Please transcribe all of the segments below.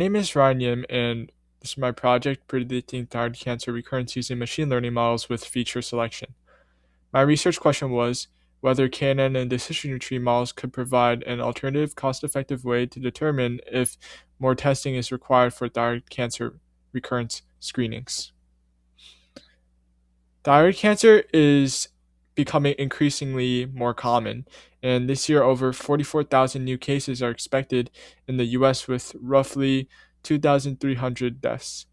My name is Ryan Yim, and this is my project predicting thyroid cancer recurrence using machine learning models with feature selection. My research question was whether KNN and decision tree models could provide an alternative, cost-effective way to determine if more testing is required for thyroid cancer recurrence screenings. Thyroid cancer is becoming increasingly more common, and this year over 44,000 new cases are expected in the US with roughly 2,300 deaths.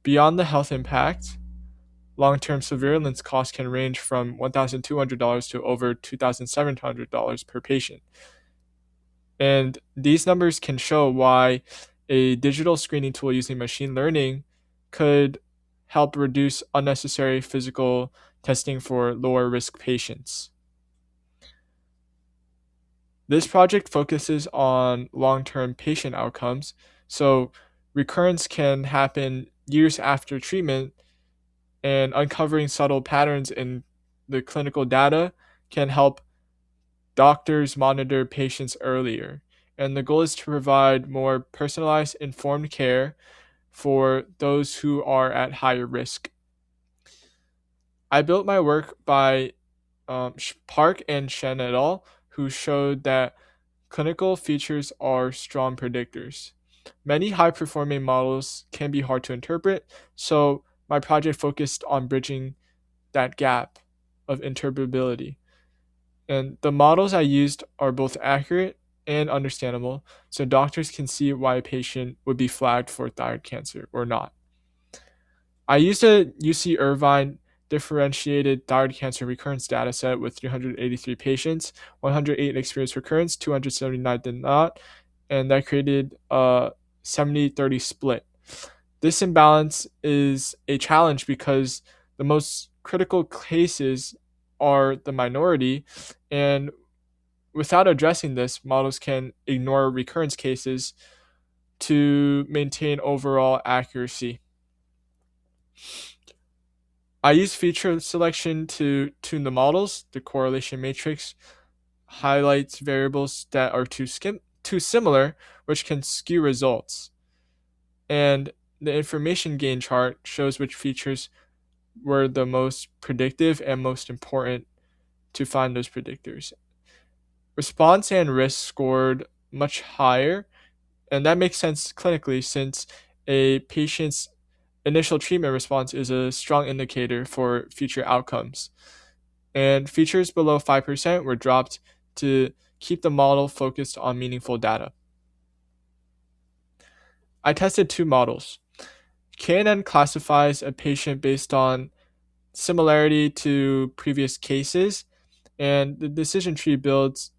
Beyond the health impact, long-term surveillance costs can range from $1,200 to over $2,700 per patient. And these numbers can show why a digital screening tool using machine learning could help reduce unnecessary physical testing for lower risk patients. This project focuses on long-term patient outcomes, so recurrence can happen years after treatment, and uncovering subtle patterns in the clinical data can help doctors monitor patients earlier. And the goal is to provide more personalized, informed care for those who are at higher risk. I built my work by Park and Shen et al., who showed that clinical features are strong predictors. Many high performing models can be hard to interpret, so my project focused on bridging that gap of interpretability. And the models I used are both accurate and understandable, so doctors can see why a patient would be flagged for thyroid cancer or not. I used a UC Irvine differentiated thyroid cancer recurrence dataset with 383 patients, 108 experienced recurrence, 279 did not, and that created a 70-30 split. This imbalance is a challenge because the most critical cases are the minority, and without addressing this, models can ignore recurrence cases to maintain overall accuracy. I use feature selection to tune the models. The correlation matrix highlights variables that are too similar, which can skew results. And the information gain chart shows which features were the most predictive and most important to find those predictors. Response and risk scored much higher, and that makes sense clinically since a patient's initial treatment response is a strong indicator for future outcomes. And features below 5% were dropped to keep the model focused on meaningful data. I tested two models. KNN classifies a patient based on similarity to previous cases, and the decision tree builds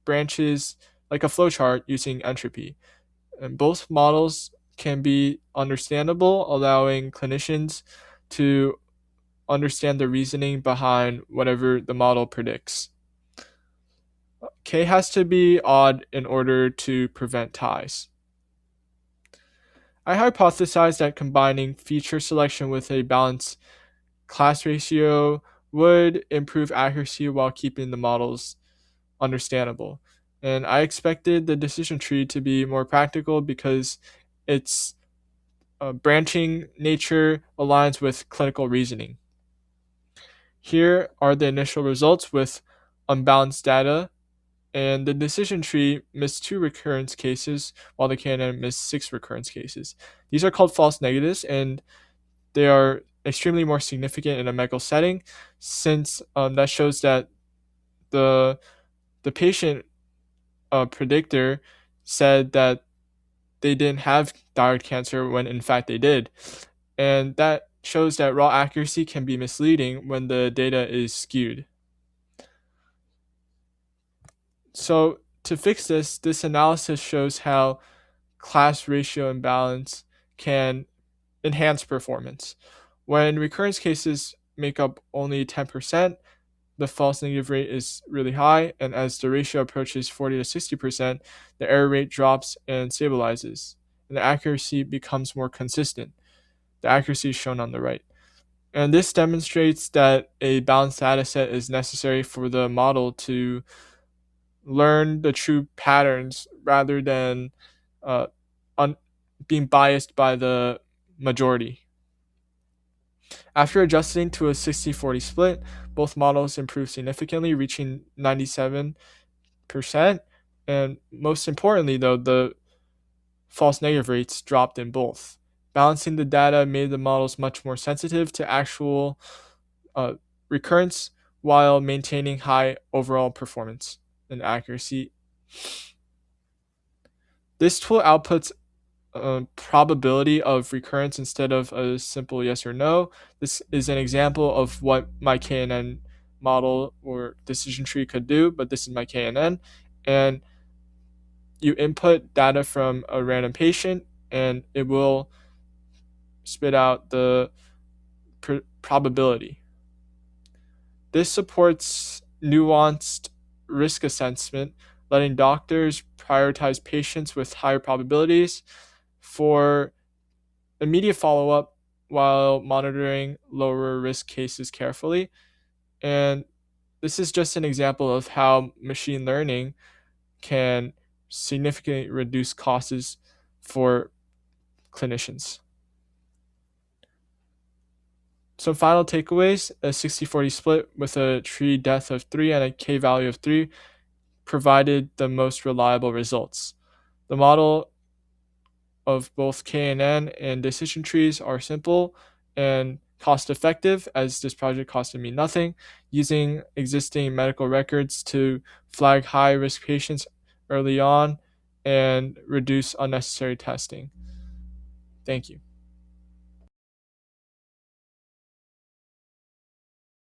branches like a flowchart using entropy. And both models can be understandable, allowing clinicians to understand the reasoning behind whatever the model predicts. K has to be odd in order to prevent ties. I hypothesized that combining feature selection with a balanced class ratio would improve accuracy while keeping the models understandable. And I expected the decision tree to be more practical because its branching nature aligns with clinical reasoning. Here are the initial results with unbalanced data, and the decision tree missed 2 recurrence cases while the KNN missed 6 recurrence cases. These are called false negatives, and they are extremely more significant in a medical setting since that shows that the patient predictor said that they didn't have thyroid cancer when in fact they did. And that shows that raw accuracy can be misleading when the data is skewed. So to fix this, this analysis shows how class ratio imbalance can enhance performance. When recurrence cases make up only 10%, the false negative rate is really high, and as the ratio approaches 40 to 60%, the error rate drops and stabilizes, and the accuracy becomes more consistent. The accuracy is shown on the right. And this demonstrates that a balanced data set is necessary for the model to learn the true patterns rather than uh, un- being biased by the majority. After adjusting to a 60-40 split, both models improved significantly, reaching 97%. And most importantly, though, the false negative rates dropped in both. Balancing the data made the models much more sensitive to actual uh, recurrence while maintaining high overall performance and accuracy. This tool outputs a probability of recurrence instead of a simple yes or no. This is an example of what my KNN model or decision tree could do, but this is my KNN. And you input data from a random patient, and it will spit out the probability. This supports nuanced risk assessment, letting doctors prioritize patients with higher probabilities for immediate follow up while monitoring lower risk cases carefully. And this is just an example of how machine learning can significantly reduce costs for clinicians. Some final takeaways: a 60-40 split with a tree depth of 3 and a k value of 3 provided the most reliable results. The model of both KNN and decision trees are simple and cost effective, as this project costed me nothing, using existing medical records to flag high risk patients early on and reduce unnecessary testing. Thank you.